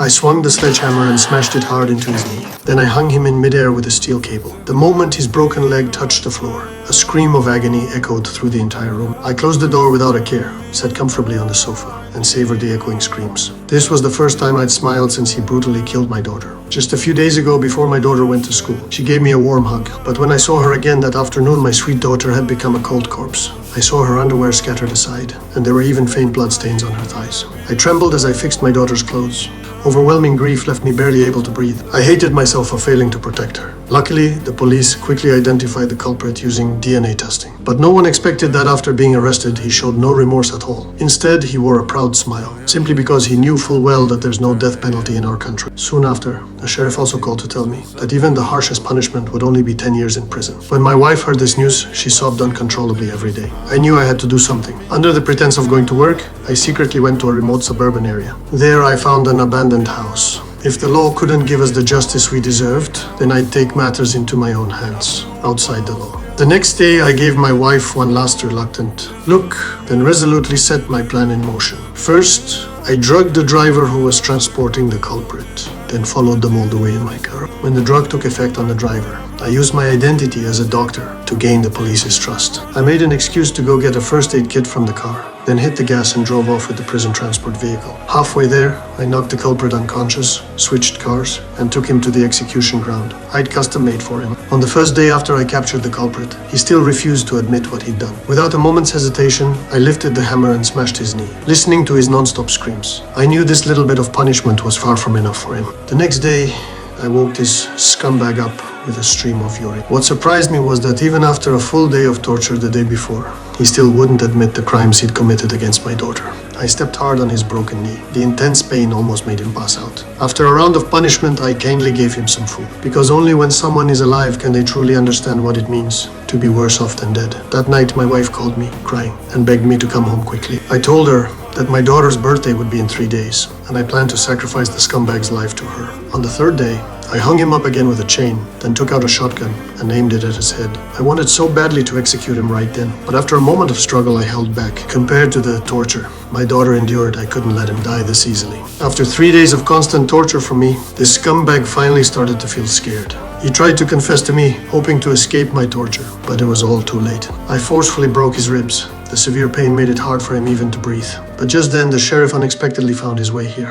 I swung the sledgehammer and smashed it hard into his knee. Then I hung him in midair with a steel cable. The moment his broken leg touched the floor, a scream of agony echoed through the entire room. I closed the door without a care, sat comfortably on the sofa, and savored the echoing screams. This was the first time I'd smiled since he brutally killed my daughter. Just a few days ago, before my daughter went to school, she gave me a warm hug. But when I saw her again that afternoon, my sweet daughter had become a cold corpse. I saw her underwear scattered aside, and there were even faint bloodstains on her thighs. I trembled as I fixed my daughter's clothes. Overwhelming grief left me barely able to breathe. I hated myself for failing to protect her. Luckily, the police quickly identified the culprit using DNA testing. But no one expected that after being arrested, he showed no remorse at all. Instead, he wore a proud smile, simply because he knew full well that there's no death penalty in our country. Soon after, the sheriff also called to tell me that even the harshest punishment would only be 10 years in prison. When my wife heard this news, she sobbed uncontrollably every day. I knew I had to do something. Under the pretense of going to work, I secretly went to a remote suburban area. There I found an abandoned house. If the law couldn't give us the justice we deserved, then I'd take matters into my own hands, outside the law. The next day, I gave my wife one last reluctant look, then resolutely set my plan in motion. First, I drugged the driver who was transporting the culprit, then followed them all the way in my car. When the drug took effect on the driver, I used my identity as a doctor to gain the police's trust. I made an excuse to go get a first aid kit from the car, then hit the gas and drove off with the prison transport vehicle. Halfway there, I knocked the culprit unconscious, switched cars, and took him to the execution ground. I'd custom made for him. On the first day after I captured the culprit, he still refused to admit what he'd done. Without a moment's hesitation, I lifted the hammer and smashed his knee, listening to his non-stop screams. I knew this little bit of punishment was far from enough for him. The next day, I woke this scumbag up with a stream of urine. What surprised me was that even after a full day of torture the day before, he still wouldn't admit the crimes he'd committed against my daughter. I stepped hard on his broken knee. The intense pain almost made him pass out. After a round of punishment, I kindly gave him some food, because only when someone is alive can they truly understand what it means to be worse off than dead. That night, my wife called me, crying, and begged me to come home quickly. I told her that my daughter's birthday would be in 3 days, and I planned to sacrifice the scumbag's life to her. On the third day, I hung him up again with a chain, then took out a shotgun and aimed it at his head. I wanted so badly to execute him right then, but after a moment of struggle, I held back. Compared to the torture my daughter endured, I couldn't let him die this easily. After 3 days of constant torture from me, this scumbag finally started to feel scared. He tried to confess to me, hoping to escape my torture, but it was all too late. I forcefully broke his ribs. The severe pain made it hard for him even to breathe. But just then, the sheriff unexpectedly found his way here.